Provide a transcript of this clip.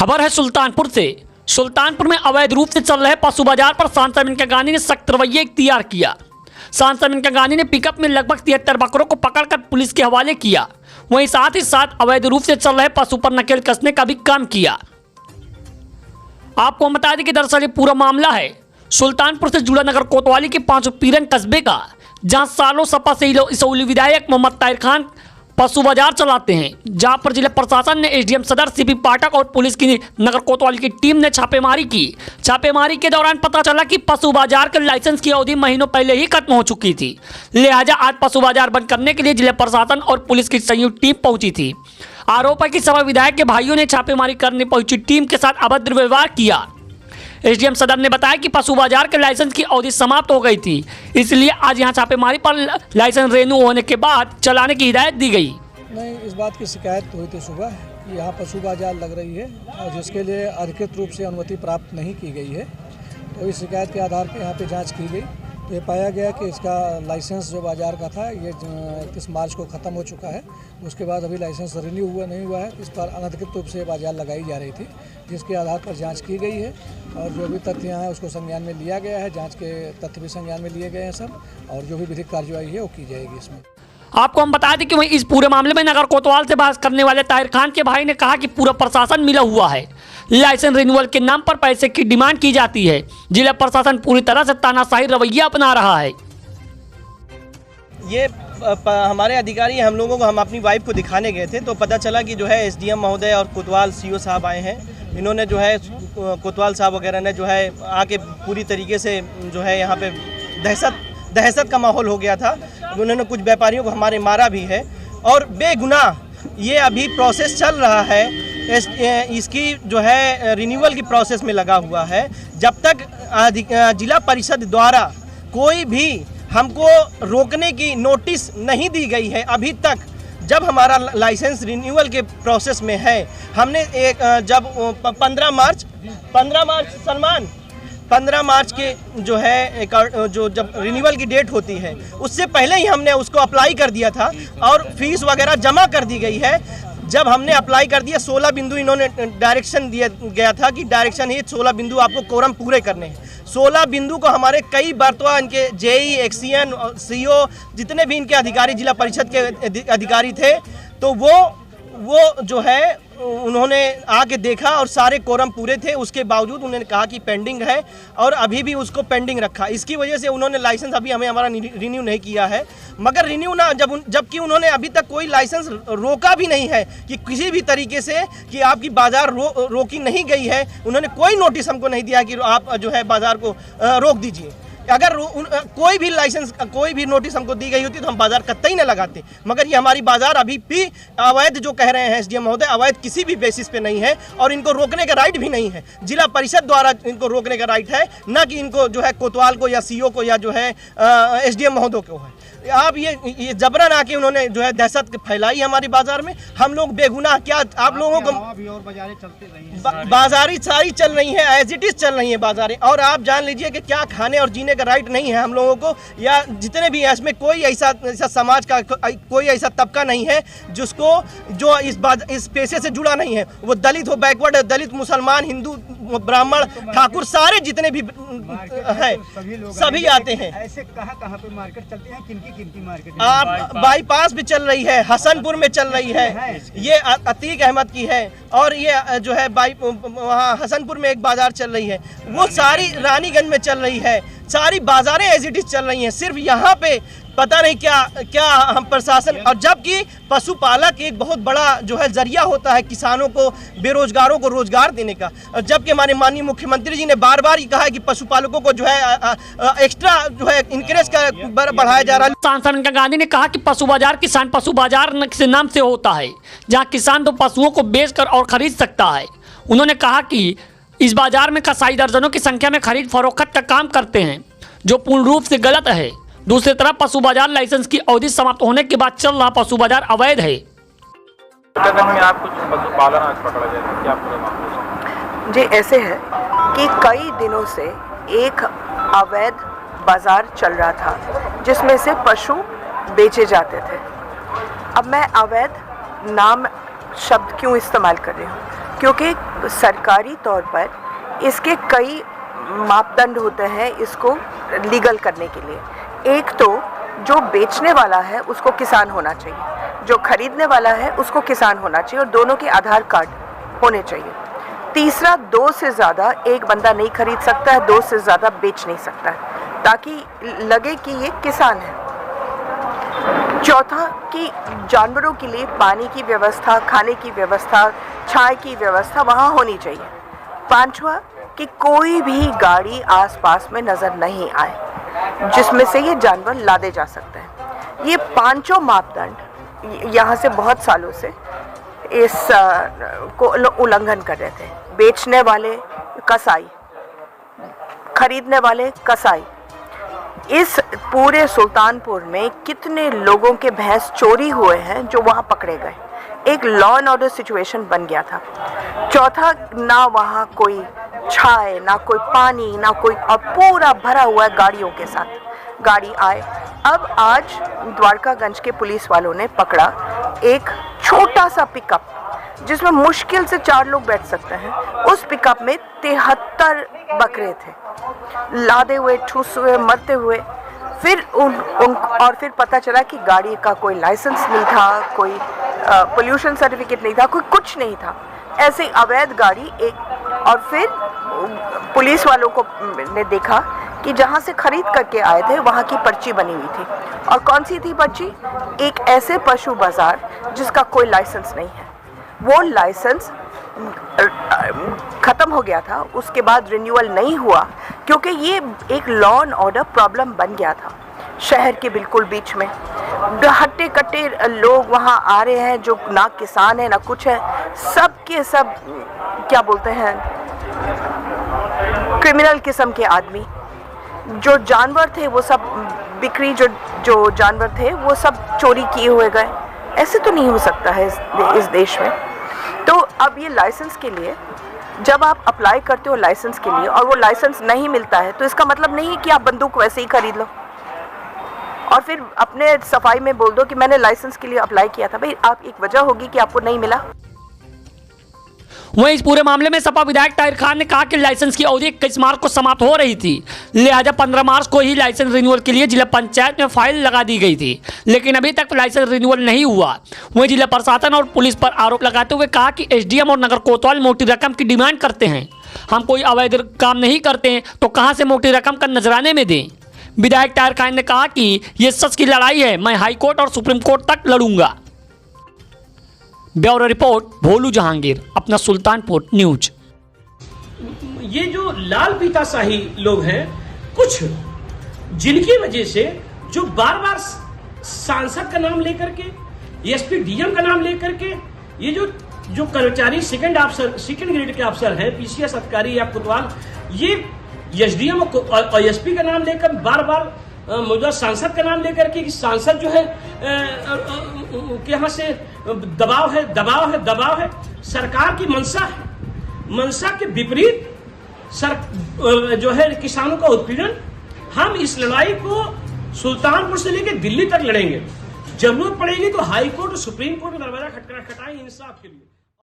खबर है सुल्तानपुर से। सुल्तानपुर में अवैध रूप से चल रहे पशु बाजार पर सांसद मेनका गांधी ने सख्त रवैया इख्तियार किया। सांसद मेनका गांधी ने पिकअप में लगभग 73 बकरों को पकड़कर पुलिस के हवाले किया। वहीं साथ ही साथ अवैध रूप से चल रहे पशु पर नकेल कसने का भी काम किया। आपको बता दें कि दरअसल ये पूरा मामला है सुल्तानपुर से जुड़ा नगर कोतवाली के 5 पीरन कस्बे का, जहां सालों सपा से इसौली विधायक मोहम्मद ताहिर खान पशु बाजार चलाते हैं, जहां पर जिला प्रशासन ने एसडीएम सदर सीपी पाठक और पुलिस की नगर कोतवाली की टीम ने छापेमारी की। छापेमारी के दौरान पता चला कि पशु बाजार के लाइसेंस की अवधि महीनों पहले ही खत्म हो चुकी थी। लिहाजा आज पशु बाजार बंद करने के लिए जिला प्रशासन और पुलिस की संयुक्त टीम पहुंची थी। आरोप है कि सपा विधायक के भाइयों ने छापेमारी करने पहुंची टीम के साथ अभद्र व्यवहार किया। एसडीएम सदर ने बताया कि पशु बाजार के लाइसेंस की अवधि समाप्त हो गई थी, इसलिए आज यहां छापेमारी पर लाइसेंस रेन्यू होने के बाद चलाने की हिदायत दी गई। नहीं, इस बात की शिकायत हुई थी सुबह कि यहाँ पशु बाजार लग रही है और जिसके लिए अधिकृत रूप से अनुमति प्राप्त नहीं की गई है। तो इस शिकायत के आधार पर यहाँ पे जांच की गई तो ये पाया गया कि इसका लाइसेंस जो बाजार का था ये 31 मार्च को ख़त्म हो चुका है। उसके बाद अभी लाइसेंस रिन्यू नहीं हुआ है। इस पर अनधिकृत रूप से बाजार लगाई जा रही थी, जिसके आधार पर जांच की गई है और जो भी तथ्य यहाँ है उसको संज्ञान में लिया गया है। जांच के तथ्य भी संज्ञान में लिए गए हैं सब, और जो भी विधिक कार्रवाई है वो की जाएगी इसमें। आपको हम बता दें कि वहीं इस पूरे मामले में नगर कोतवाल से बहस करने वाले ताहिर खान के भाई ने कहा कि पूरा प्रशासन मिला हुआ है, लाइसेंस रिन्यूअल के नाम पर पैसे की डिमांड की जाती है। जिला प्रशासन पूरी तरह से तानाशाही रवैया अपना रहा है। ये हमारे अधिकारी हम लोगों को, हम अपनी वाइफ को दिखाने गए थे तो पता चला कि जो है एसडीएम महोदय और कोतवाल सीओ साहब आए हैं। इन्होंने जो है कोतवाल साहब वगैरह ने जो है आके पूरी तरीके से जो है यहाँ पे दहशत का माहौल हो गया था। उन्होंने कुछ व्यापारियों को हमारे मारा भी है और बेगुनाह ये अभी प्रोसेस चल रहा है। इसकी जो है रिन्यूअल की प्रोसेस में लगा हुआ है। जब तक जिला परिषद द्वारा कोई भी हमको रोकने की नोटिस नहीं दी गई है अभी तक, जब हमारा लाइसेंस रिन्यूअल के प्रोसेस में है, हमने एक जब 15 मार्च के जो है जो जब रिन्यूअल की डेट होती है उससे पहले ही हमने उसको अप्लाई कर दिया था और फीस वगैरह जमा कर दी गई है। जब हमने अप्लाई कर दिया 16 बिंदु इन्होंने डायरेक्शन दिया गया था कि डायरेक्शन ही 16 बिंदु आपको कोरम पूरे करने हैं। 16 बिंदु को हमारे कई बार इनके जेई, एक्सीएन, सीओ जितने भी इनके अधिकारी जिला परिषद के अधिकारी थे तो वो जो है उन्होंने आके देखा और सारे कोरम पूरे थे। उसके बावजूद उन्होंने कहा कि पेंडिंग है और अभी भी उसको पेंडिंग रखा। इसकी वजह से उन्होंने लाइसेंस अभी हमारा रिन्यू नहीं किया है। मगर रिन्यू ना जबकि उन्होंने अभी तक कोई लाइसेंस रोका भी नहीं है कि किसी भी तरीके से कि आपकी बाजार रोकी नहीं गई है। उन्होंने कोई नोटिस हमको नहीं दिया कि आप जो है बाजार को रोक दीजिए। अगर कोई भी लाइसेंस, कोई भी नोटिस हमको दी गई होती तो हम बाजार कतई न लगाते। मगर ये हमारी बाजार अभी भी अवैध जो कह रहे हैं एसडीएम महोदय, अवैध किसी भी बेसिस पे नहीं है और इनको रोकने का राइट भी नहीं है। जिला परिषद द्वारा इनको रोकने का राइट है, न कि इनको जो है कोतवाल को या सीओ को या जो है एसडीएम महोदय को है। आप ये जबरन आके उन्होंने जो है दहशत फैलाई हमारी बाजार में। हम लोग बेगुनाह, क्या आप लोगों को बाजारें सारी चल रही है, एज इट इज चल रही है बाजारें। और आप जान लीजिए कि क्या खाने और जीने का राइट नहीं है हम लोगों को, या जितने भी इसमें कोई ऐसा समाज का कोई ऐसा तबका नहीं है जिसको जो इस पेशे से जुड़ा नहीं है। वो दलित हो, बैकवर्ड है, दलित, मुसलमान, हिंदू, ब्राह्मण, ठाकुर, सारे जितने भी हैं सभी आते हैं। ऐसे कहाँ पे मार्केट चलती है? किनकी मार्केट? आप बाईपास भी चल रही है, हसनपुर में चल रही है, ये अतीक अहमद की है, और ये जो है वहाँ हसनपुर में एक बाजार चल रही है, वो सारी रानीगंज में चल रही है। सारी बाजारें एज इट इज चल रही हैं। सिर्फ यहाँ पे पता नहीं क्या हम प्रशासन, और जबकि पशुपालक एक बहुत बड़ा जो है जरिया होता है किसानों को, बेरोजगारों को रोजगार देने का। जबकि हमारे माननीय मुख्यमंत्री जी ने बार बार ये कहा है कि पशुपालकों को जो है एक्स्ट्रा जो है इंकरेज बढ़ाया जा रहा है। सांसद मेनका गांधी ने कहा कि पशु बाजार किसान पशु बाजार के नाम से होता है, जहाँ किसान तो पशुओं को बेचकर और खरीद सकता है। उन्होंने कहा कि इस बाजार में कसाई दर्जनों की संख्या में खरीद फरोख्त का काम करते हैं, जो पूर्ण रूप से गलत है। दूसरी तरफ पशु बाजार लाइसेंस की अवधि समाप्त होने के बाद चल रहा पशु बाजार अवैध है। जी, ऐसे है कि कई दिनों से एक अवैध बाजार चल रहा था जिसमें से पशु बेचे जाते थे। अब मैं अवैध नाम शब्द क्यों इस्तेमाल कर रही हूँ, क्योंकि सरकारी तौर पर इसके कई मापदंड होते हैं इसको लीगल करने के लिए। एक तो जो बेचने वाला है उसको किसान होना चाहिए, जो खरीदने वाला है उसको किसान होना चाहिए और दोनों के आधार कार्ड होने चाहिए। तीसरा, 2 से ज़्यादा एक बंदा नहीं खरीद सकता है, 2 से ज़्यादा बेच नहीं सकता है, ताकि लगे कि ये किसान है। चौथा कि जानवरों के लिए पानी की व्यवस्था, खाने की व्यवस्था, छाया की व्यवस्था वहाँ होनी चाहिए। पांचवा कि कोई भी गाड़ी आसपास में नज़र नहीं आए जिसमें से ये जानवर लादे जा सकते हैं। ये पांचों मापदंड यहाँ से बहुत सालों से इस को उल्लंघन कर रहे थे। बेचने वाले कसाई, खरीदने वाले कसाई। इस पूरे सुल्तानपुर में कितने लोगों के भैंस चोरी हुए हैं जो वहाँ पकड़े गए। एक लॉ एंड ऑर्डर सिचुएशन बन गया था। चौथा, ना वहाँ कोई छाए, ना कोई पानी, ना कोई, और पूरा भरा हुआ है गाड़ियों के साथ। गाड़ी आए। अब आज द्वारकागंज के पुलिस वालों ने पकड़ा एक छोटा सा पिकअप जिसमें मुश्किल से 4 लोग बैठ सकते हैं। उस पिकअप में 73 बकरे थे, लादे हुए, ठूसे हुए, मरते हुए। फिर और फिर पता चला कि गाड़ी का कोई लाइसेंस नहीं था, कोई पोल्यूशन सर्टिफिकेट नहीं था, कोई कुछ नहीं था। ऐसे अवैध गाड़ी एक। और फिर पुलिस वालों को ने देखा कि जहाँ से खरीद करके आए थे वहाँ की पर्ची बनी हुई थी। और कौन सी थी पर्ची? एक ऐसे पशु बाजार जिसका कोई लाइसेंस नहीं है। वो लाइसेंस ख़त्म हो गया था, उसके बाद रिन्यूअल नहीं हुआ, क्योंकि ये एक लॉ एंड ऑर्डर प्रॉब्लम बन गया था शहर के बिल्कुल बीच में। हट्टे कट्टे लोग वहाँ आ रहे हैं जो ना किसान है ना कुछ है, सब के सब क्या बोलते हैं, क्रिमिनल किस्म के आदमी। जो जानवर थे वो सब बिक्री, जो जानवर थे वो सब चोरी किए हुए गए। ऐसे तो नहीं हो सकता है इस देश में। तो अब ये लाइसेंस के लिए जब आप अप्लाई करते हो लाइसेंस के लिए और वो लाइसेंस नहीं मिलता है, तो इसका मतलब नहीं है कि आप बंदूक वैसे ही खरीद लो और फिर अपने सफाई में बोल दो कि मैंने लाइसेंस के लिए अप्लाई किया था। भाई, आप एक वजह होगी कि आपको नहीं मिला। वहीं इस पूरे मामले में सपा विधायक ताहिर खान ने कहा कि लाइसेंस की अवधि 21 मार्च को समाप्त हो रही थी, लिहाजा 15 मार्च को ही लाइसेंस रिन्यूअल के लिए जिला पंचायत में फाइल लगा दी गई थी, लेकिन अभी तक लाइसेंस रिन्यूअल नहीं हुआ। वहीं जिला प्रशासन और पुलिस पर आरोप लगाते हुए कहा कि एसडीएम और नगर कोतवाल मोटी रकम की डिमांड करते हैं। हम कोई अवैध काम नहीं करते हैं तो कहाँ से मोटी रकम का नजराने में दें। विधायक ताहिर खान ने कहा कि ये सच की लड़ाई है, मैं हाईकोर्ट और सुप्रीम कोर्ट तक लड़ूंगा। ब्यूरो रिपोर्ट, भोलू जहांगीर, अपना सुल्तानपुर न्यूज। ये जो लाल पीताशाही लोग हैं कुछ, जिनकी वजह से जो बार बार सांसद का नाम लेकर के, एसपी डीएम का नाम लेकर के, ये जो कर्मचारी सेकंड ग्रेड के अफसर हैं, पीसीएस अधिकारी या कोतवाल, ये एसडीएम और एसपी का नाम लेकर बार बार मौजूदा सांसद का नाम लेकर के, सांसद जो है के यहाँ से दबाव है। सरकार की मंशा के विपरीत जो है किसानों का उत्पीड़न। हम इस लड़ाई को सुल्तानपुर से लेकर दिल्ली तक लड़ेंगे। जरूरत पड़ेगी तो हाई कोर्ट और सुप्रीम कोर्ट का दरवाजा खटखटाएंगे इंसाफ के लिए।